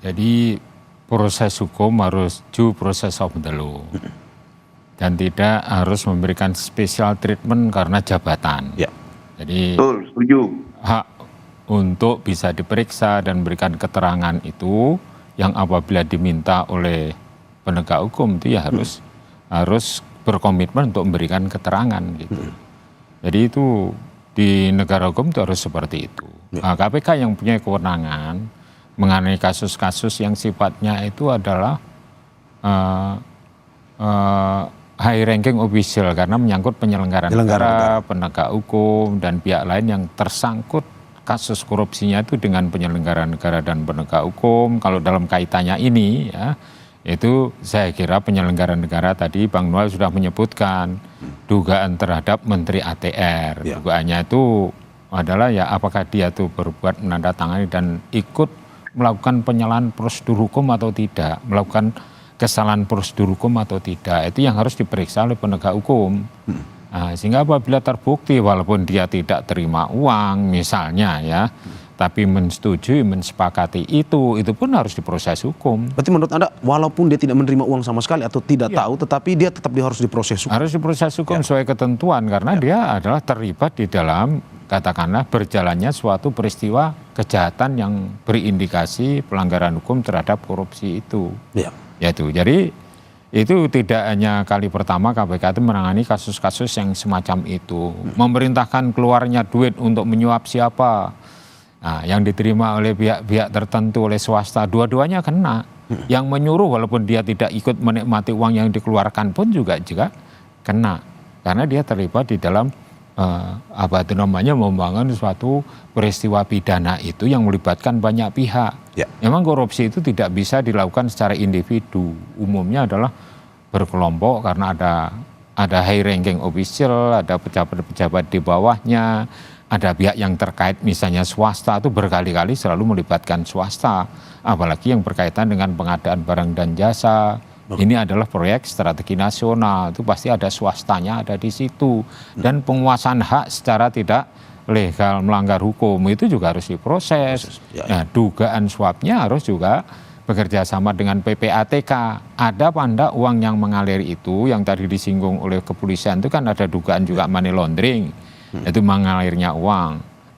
Jadi proses hukum harus due process of the law. Dan tidak harus memberikan special treatment karena jabatan. Ya. Jadi Betul, setuju. hak untuk bisa diperiksa dan memberikan keterangan itu yang apabila diminta oleh penegak hukum itu ya harus berkomitmen untuk memberikan keterangan gitu. Jadi itu di negara hukum itu harus seperti itu. Nah, KPK yang punya kewenangan mengenai kasus-kasus yang sifatnya itu adalah high ranking official karena menyangkut penyelenggaraan negara, penegak hukum dan pihak lain yang tersangkut kasus korupsinya itu dengan penyelenggara negara dan penegak hukum. Kalau dalam kaitannya ini ya, itu saya kira penyelenggara negara tadi Bang Noel sudah menyebutkan dugaan terhadap Menteri ATR. Ya. Dugaannya itu adalah ya apakah dia tuh berbuat menandatangani dan ikut melakukan penyalahan prosedur hukum atau tidak, melakukan kesalahan prosedur hukum atau tidak. Itu yang harus diperiksa oleh penegak hukum. Nah, sehingga apabila terbukti walaupun dia tidak terima uang misalnya ya, tapi mensetujui, mensepakati itu pun harus diproses hukum. Berarti menurut Anda walaupun dia tidak menerima uang sama sekali atau tidak tahu, tetapi dia tetap harus diproses hukum? Harus diproses hukum sesuai ketentuan karena dia adalah terlibat di dalam katakanlah berjalannya suatu peristiwa kejahatan yang berindikasi pelanggaran hukum terhadap korupsi itu. Ya. Yaitu jadi itu tidak hanya kali pertama KPK itu menangani kasus-kasus yang semacam itu. Memerintahkan keluarnya duit untuk menyuap siapa. Nah, yang diterima oleh pihak-pihak tertentu oleh swasta, dua-duanya kena. Yang menyuruh walaupun dia tidak ikut menikmati uang yang dikeluarkan pun juga kena. Karena dia terlibat di dalam membangun suatu peristiwa pidana itu yang melibatkan banyak pihak. Ya. Memang korupsi itu tidak bisa dilakukan secara individu. Umumnya adalah berkelompok karena ada high ranking official, ada pejabat-pejabat di bawahnya, ada pihak yang terkait misalnya swasta itu berkali-kali selalu melibatkan swasta. Apalagi yang berkaitan dengan pengadaan barang dan jasa. Ini adalah proyek strategi nasional, itu pasti ada swastanya ada di situ. Dan penguasaan hak secara tidak legal melanggar hukum itu juga harus diproses. Nah, dugaan suapnya harus juga bekerja sama dengan PPATK. Ada panda uang yang mengalir itu yang tadi disinggung oleh kepolisian itu kan ada dugaan juga money laundering, itu mengalirnya uang.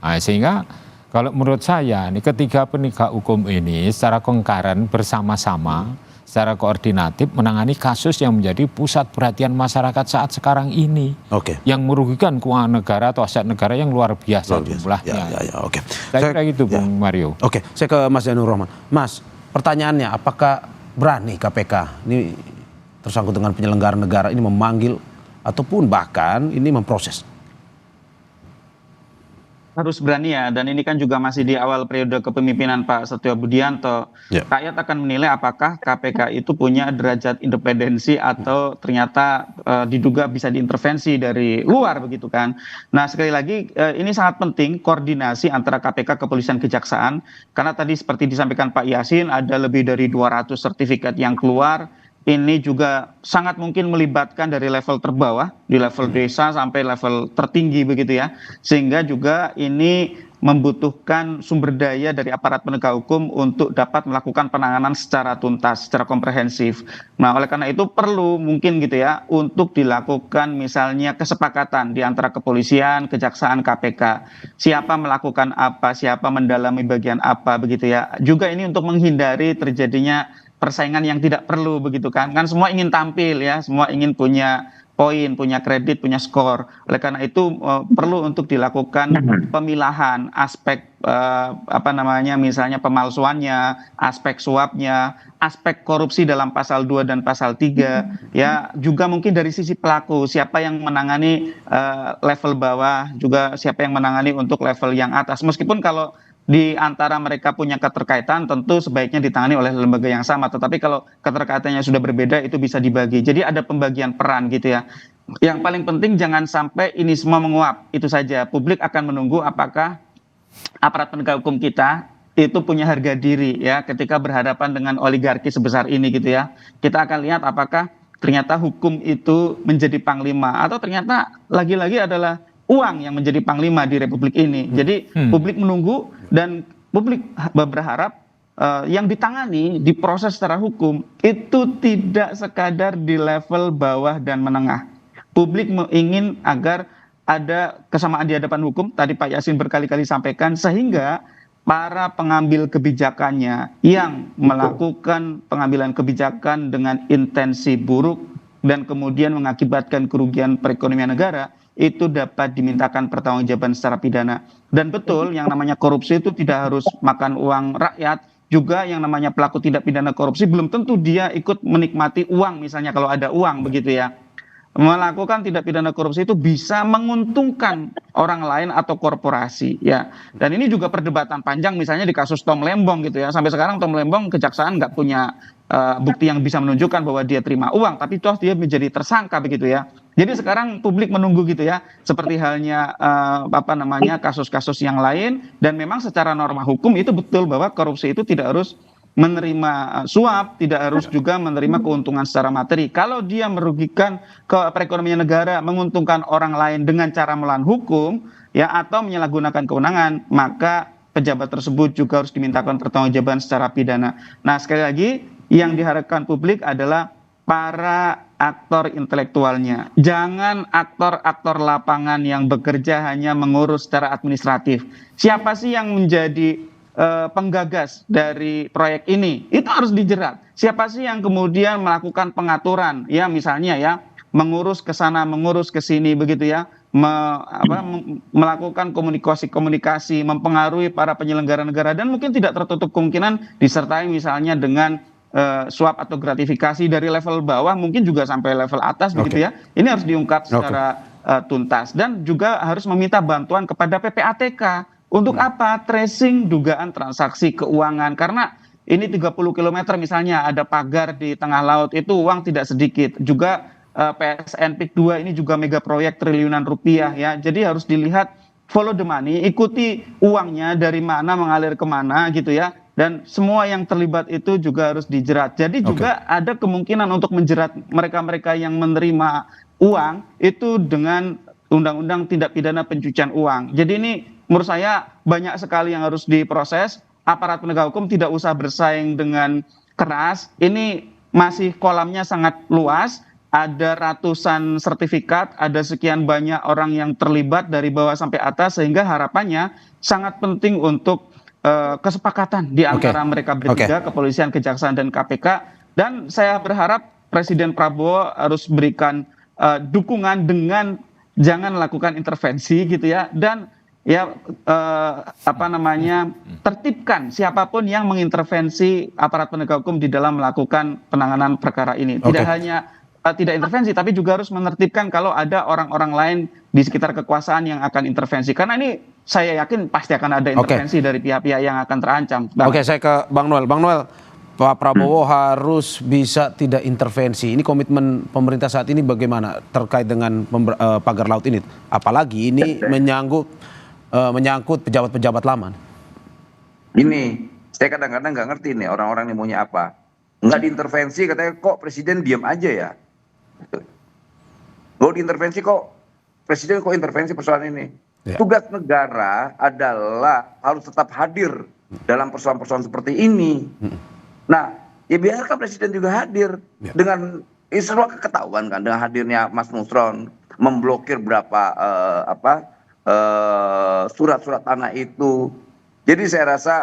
Nah, sehingga kalau menurut saya ini ketiga penegak hukum ini secara concurrent bersama-sama secara koordinatif menangani kasus yang menjadi pusat perhatian masyarakat saat sekarang ini. Yang merugikan keuangan negara atau aset negara yang luar biasa jumlahnya. Oke. Saya kira gitu Bung Mario. Oke, saya ke Mas Zainur Rahman. Mas, pertanyaannya apakah berani KPK ini tersangkut dengan penyelenggara negara ini memanggil ataupun bahkan ini memproses? Harus berani ya, dan ini kan juga masih di awal periode kepemimpinan Pak Setio Budianto. Rakyat akan menilai apakah KPK itu punya derajat independensi atau ternyata diduga bisa diintervensi dari luar begitu kan. Nah sekali lagi ini sangat penting koordinasi antara KPK, kepolisian, kejaksaan. Karena tadi seperti disampaikan Pak Yasin ada lebih dari 200 sertifikat yang keluar. Ini juga sangat mungkin melibatkan dari level terbawah, di level desa sampai level tertinggi begitu ya. Sehingga juga ini membutuhkan sumber daya dari aparat penegak hukum untuk dapat melakukan penanganan secara tuntas, secara komprehensif. Nah oleh karena itu perlu mungkin gitu ya untuk dilakukan misalnya kesepakatan di antara kepolisian, kejaksaan, KPK. Siapa melakukan apa, siapa mendalami bagian apa begitu ya. Juga ini untuk menghindari terjadinya persaingan yang tidak perlu begitu kan semua ingin tampil ya, semua ingin punya poin, punya kredit, punya skor. Oleh karena itu perlu untuk dilakukan pemilahan aspek misalnya pemalsuannya, aspek suapnya, aspek korupsi dalam pasal 2 dan pasal 3, ya juga mungkin dari sisi pelaku, siapa yang menangani level bawah, juga siapa yang menangani untuk level yang atas. Meskipun kalau di antara mereka punya keterkaitan, tentu sebaiknya ditangani oleh lembaga yang sama. Tetapi kalau keterkaitannya sudah berbeda, itu bisa dibagi. Jadi ada pembagian peran gitu ya. Yang paling penting jangan sampai ini semua menguap. Itu saja. Publik akan menunggu apakah aparat penegak hukum kita itu punya harga diri ya ketika berhadapan dengan oligarki sebesar ini gitu ya. Kita akan lihat apakah ternyata hukum itu menjadi panglima atau ternyata lagi-lagi adalah uang yang menjadi panglima di Republik ini. Jadi publik menunggu dan publik berharap yang ditangani, diproses secara hukum itu tidak sekadar di level bawah dan menengah. Publik ingin agar ada kesamaan di hadapan hukum, tadi Pak Yasin berkali-kali sampaikan, sehingga para pengambil kebijakannya yang melakukan pengambilan kebijakan dengan intensi buruk dan kemudian mengakibatkan kerugian perekonomian negara, itu dapat dimintakan pertanggungjawaban secara pidana. Dan betul, yang namanya korupsi itu tidak harus makan uang rakyat, juga yang namanya pelaku tindak pidana korupsi belum tentu dia ikut menikmati uang, misalnya kalau ada uang begitu ya. Melakukan tindak pidana korupsi itu bisa menguntungkan orang lain atau korporasi ya. Dan ini juga perdebatan panjang misalnya di kasus Tom Lembong gitu ya. Sampai sekarang Tom Lembong kejaksaan nggak punya bukti yang bisa menunjukkan bahwa dia terima uang, tapi toh dia menjadi tersangka begitu ya. Jadi sekarang publik menunggu gitu ya, seperti halnya kasus-kasus yang lain. Dan memang secara norma hukum itu betul bahwa korupsi itu tidak harus menerima suap, tidak harus juga menerima keuntungan secara materi. Kalau dia merugikan ke perekonomian negara, menguntungkan orang lain dengan cara melawan hukum, ya atau menyalahgunakan kewenangan, maka pejabat tersebut juga harus dimintakan pertanggungjawaban secara pidana. Nah, sekali lagi yang diharapkan publik adalah para aktor intelektualnya. Jangan aktor-aktor lapangan yang bekerja hanya mengurus secara administratif. Siapa sih yang menjadi penggagas dari proyek ini? Itu harus dijerat. Siapa sih yang kemudian melakukan pengaturan? Ya misalnya ya, mengurus ke sana, mengurus ke sini begitu ya. Melakukan komunikasi, mempengaruhi para penyelenggara negara dan mungkin tidak tertutup kemungkinan disertai misalnya dengan suap atau gratifikasi dari level bawah mungkin juga sampai level atas begitu ya. Ini harus diungkap secara tuntas dan juga harus meminta bantuan kepada PPATK. Untuk apa? Tracing dugaan transaksi keuangan. Karena ini 30 km misalnya ada pagar di tengah laut, itu uang tidak sedikit. Juga PSN PIK 2 ini juga mega proyek triliunan rupiah ya. Jadi harus dilihat follow the money, ikuti uangnya dari mana mengalir kemana gitu ya. Dan semua yang terlibat itu juga harus dijerat. Jadi juga ada kemungkinan untuk menjerat mereka-mereka yang menerima uang itu dengan undang-undang tindak pidana pencucian uang. Jadi ini menurut saya banyak sekali yang harus diproses. Aparat penegak hukum tidak usah bersaing dengan keras. Ini masih kolamnya sangat luas. Ada ratusan sertifikat, ada sekian banyak orang yang terlibat dari bawah sampai atas, sehingga harapannya sangat penting untuk kesepakatan di antara mereka bertiga, kepolisian, kejaksaan, dan KPK. Dan saya berharap Presiden Prabowo harus berikan dukungan dengan jangan lakukan intervensi gitu ya, dan ya tertibkan siapapun yang mengintervensi aparat penegak hukum di dalam melakukan penanganan perkara ini. Tidak hanya tidak intervensi, tapi juga harus menertibkan kalau ada orang-orang lain di sekitar kekuasaan yang akan intervensi. Karena ini saya yakin pasti akan ada intervensi dari pihak-pihak yang akan terancam. Saya ke Bang Noel. Bang Noel, Pak Prabowo harus bisa tidak intervensi. Ini komitmen pemerintah saat ini bagaimana terkait dengan pagar laut ini? Apalagi ini menyangkut pejabat-pejabat lama. Ini, saya kadang-kadang nggak ngerti nih orang-orang ini maunya apa. Nggak diintervensi, katanya kok presiden diam aja ya. Nggak diintervensi kok, presiden kok intervensi persoalan ini. Tugas negara adalah harus tetap hadir dalam persoalan-persoalan seperti ini. Nah, ya biarkan presiden juga hadir dengan semua ketahuan kan dengan hadirnya Mas Nusron memblokir berapa surat-surat tanah itu. Jadi saya rasa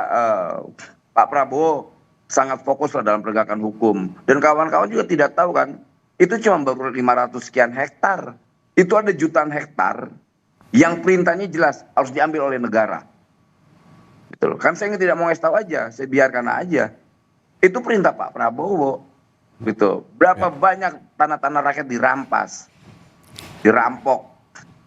Pak Prabowo sangat fokus dalam penegakan hukum dan kawan-kawan juga tidak tahu kan itu cuma baru 500 sekian hektar. Itu ada jutaan hektar yang perintahnya jelas harus diambil oleh negara. Gitu loh. Kan saya tidak mau ngasih tahu aja, saya biarkan aja. Itu perintah Pak Prabowo. Gitu. Berapa banyak tanah-tanah rakyat dirampas, dirampok.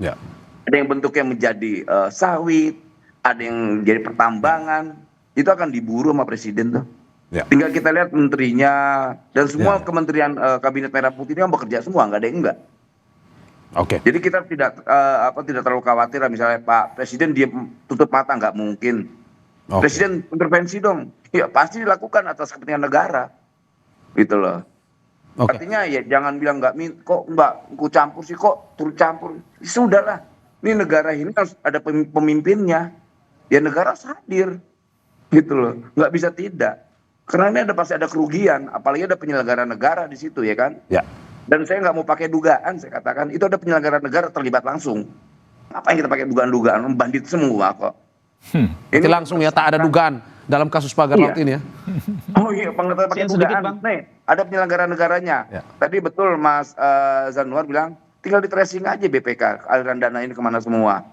Ya. Ada yang bentuknya menjadi sawit, ada yang jadi pertambangan. Itu akan diburu sama presiden tuh. Ya. Tinggal kita lihat menterinya dan semua kementerian kabinet merah putih ini kan bekerja semua, nggak ada yang enggak. Oke. Jadi kita tidak terlalu khawatir lah, misalnya Pak Presiden dia tutup mata, nggak mungkin. Oke. Presiden intervensi dong, ya pasti dilakukan atas kepentingan negara, gitu loh. Oke. Artinya ya jangan bilang kok nggak ku campur sih, kok turut campur. Sudahlah, ini negara ini harus ada pemimpinnya, ya negara harus hadir, gitu loh. Nggak bisa tidak. Karena ini pasti ada kerugian, apalagi ada penyelenggara negara di situ, ya kan? Ya. Dan saya nggak mau pakai dugaan, saya katakan itu ada penyelenggara negara terlibat langsung. Ngapain kita pakai dugaan-dugaan? Bandit semua kok. Ini langsung ya, tak ada dugaan dalam kasus pagar laut ini ya. Oh iya, pakai dugaan. Nih, ada penyelenggara negaranya. Ya. Tadi betul Mas Zanuar bilang, tinggal di tracing aja BPK, aliran dana ini kemana semua.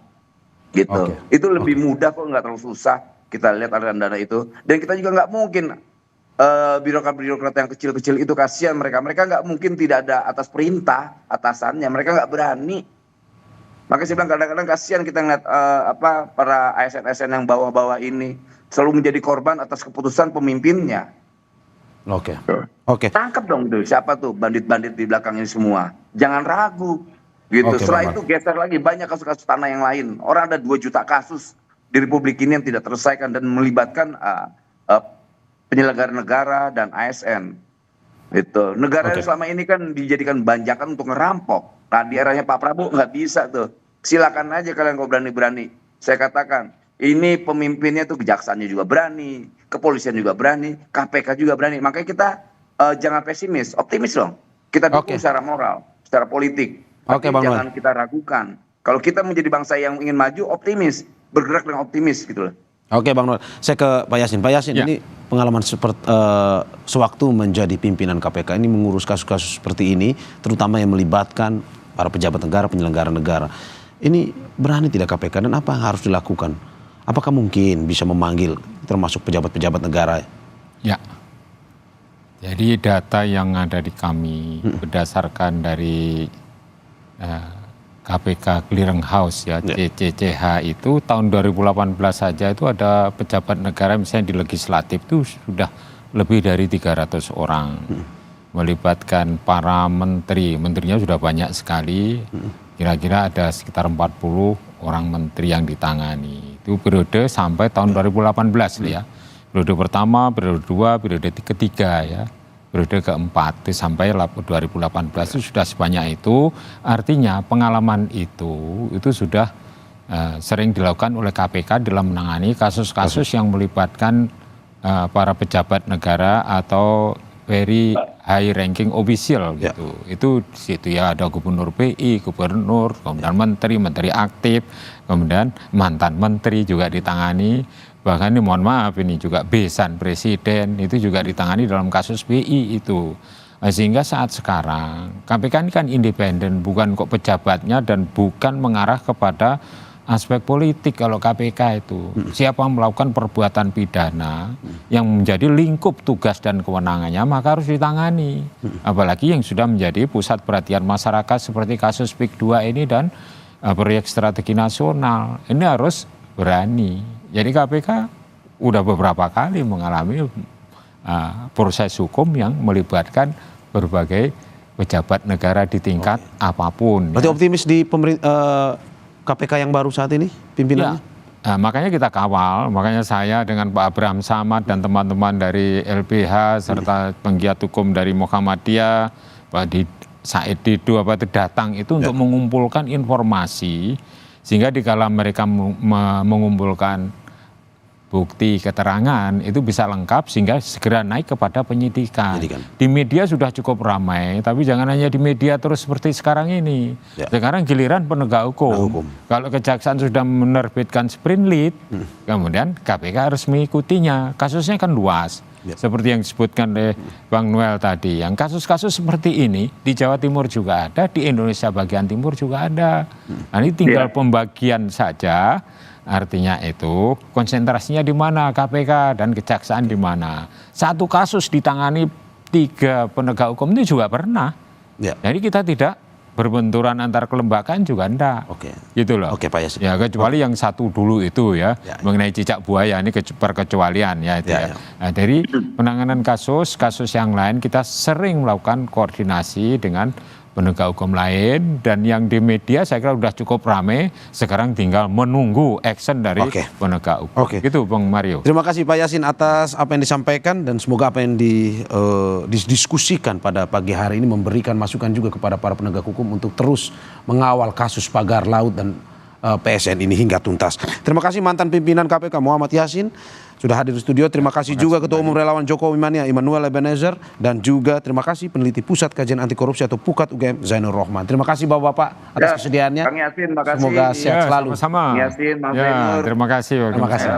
Gitu. Oke. Itu lebih mudah kok, nggak terlalu susah. Kita lihat aliran dana itu. Dan kita juga nggak mungkin birokrat-birokrat yang kecil-kecil itu, kasihan mereka nggak mungkin tidak ada atas perintah atasannya, mereka nggak berani. Makanya saya bilang kadang-kadang kasihan kita ngeliat para ASN-ASN yang bawah-bawah ini selalu menjadi korban atas keputusan pemimpinnya. Oke. Oke. Tangkap dong tuh siapa tuh bandit-bandit di belakang ini semua, jangan ragu gitu. Oke, Setelah Bang itu geser lagi, banyak kasus-kasus tanah yang lain. Orang ada 2 juta kasus di Republik ini yang tidak terselesaikan dan melibatkan penyelenggara negara dan ASN. Itu negara yang selama ini kan dijadikan banjakan untuk ngerampok. Nah di eranya Pak Prabowo nggak bisa tuh. Silakan aja kalian kalau berani-berani. Saya katakan ini pemimpinnya tuh, kejaksaannya juga berani, kepolisian juga berani, KPK juga berani. Makanya kita jangan pesimis, optimis dong. Kita dukung secara moral, secara politik. Tapi jangan kita ragukan. Kalau kita menjadi bangsa yang ingin maju, optimis, bergerak dengan optimis gitu loh. Oke Bang Noel, saya ke Pak Yasin. Pak Yasin, ini pengalaman sewaktu menjadi pimpinan KPK ini mengurus kasus-kasus seperti ini, terutama yang melibatkan para pejabat negara, penyelenggara negara. Ini berani tidak KPK dan apa yang harus dilakukan? Apakah mungkin bisa memanggil termasuk pejabat-pejabat negara? Ya, jadi data yang ada di kami berdasarkan dari KPK Clearing House ya, CCCH itu tahun 2018 saja itu ada pejabat negara misalnya di legislatif itu sudah lebih dari 300 orang. Melibatkan para menteri, menterinya sudah banyak sekali, kira-kira ada sekitar 40 orang menteri yang ditangani. Itu periode sampai tahun 2018 ya. Periode pertama, periode kedua, periode ketiga ya. Periode keempat sampai 2018 itu sudah sebanyak itu. Artinya pengalaman itu sudah sering dilakukan oleh KPK dalam menangani kasus-kasus yang melibatkan para pejabat negara atau very high ranking official gitu. Itu di situ ya ada gubernur BI, gubernur, kemudian menteri aktif, kemudian mantan menteri juga ditangani. Bahkan ini mohon maaf ini juga besan presiden itu juga ditangani dalam kasus BI itu. Sehingga saat sekarang KPK ini kan independen, bukan kok pejabatnya dan bukan mengarah kepada aspek politik. Kalau KPK itu siapa melakukan perbuatan pidana yang menjadi lingkup tugas dan kewenangannya maka harus ditangani. Apalagi yang sudah menjadi pusat perhatian masyarakat seperti kasus PIK 2 ini dan proyek strategi nasional. Ini harus berani. Jadi KPK udah beberapa kali mengalami proses hukum yang melibatkan berbagai pejabat negara di tingkat apapun. Berarti optimis di KPK yang baru saat ini pimpinannya? Ya. Makanya kita kawal, makanya saya dengan Pak Abraham Samad dan teman-teman dari LBH serta penggiat hukum dari Muhammadiyah, Pak Said Didu datang itu untuk mengumpulkan informasi sehingga dikala mereka mengumpulkan bukti keterangan itu bisa lengkap sehingga segera naik kepada penyidikan. Di media sudah cukup ramai, tapi jangan hanya di media terus seperti sekarang ini. Sekarang giliran penegak hukum. Kalau kejaksaan sudah menerbitkan sprint lead, kemudian KPK harus mengikutinya. Kasusnya kan luas. Seperti yang disebutkan oleh Bang Noel tadi, yang kasus-kasus seperti ini di Jawa Timur juga ada, di Indonesia bagian timur juga ada. Nah, ini tinggal pembagian saja, artinya itu konsentrasinya di mana KPK dan Kejaksaan di mana. Satu kasus ditangani 3 penegak hukum itu juga pernah. Jadi kita tidak berbenturan antar kelembagaan juga enggak. Gitu loh. Pak Yasin. Ya, kecuali yang satu dulu itu ya, mengenai cicak buaya, ini perkecualian ya itu ya. Nah, dari penanganan kasus yang lain kita sering melakukan koordinasi dengan penegak hukum lain, dan yang di media saya kira sudah cukup ramai, sekarang tinggal menunggu action dari penegak hukum. Gitu Bang Mario. Terima kasih Pak Yasin atas apa yang disampaikan, dan semoga apa yang didiskusikan pada pagi hari ini memberikan masukan juga kepada para penegak hukum untuk terus mengawal kasus pagar laut dan PSN ini hingga tuntas. Terima kasih mantan pimpinan KPK Muhammad Yasin sudah hadir di studio. Terima kasih juga Ketua Umum Relawan Jokowi Mania Immanuel Ebenezer, dan juga terima kasih peneliti Pusat Kajian Anti Korupsi atau PUKAT UGM Zainur Rohman. Terima kasih Bapak-bapak atas kesediaannya. Kang Yasin, makasih. Semoga sehat selalu. Sama-sama. Yasin, Mas Zainur. Terima kasih. Terima kasih.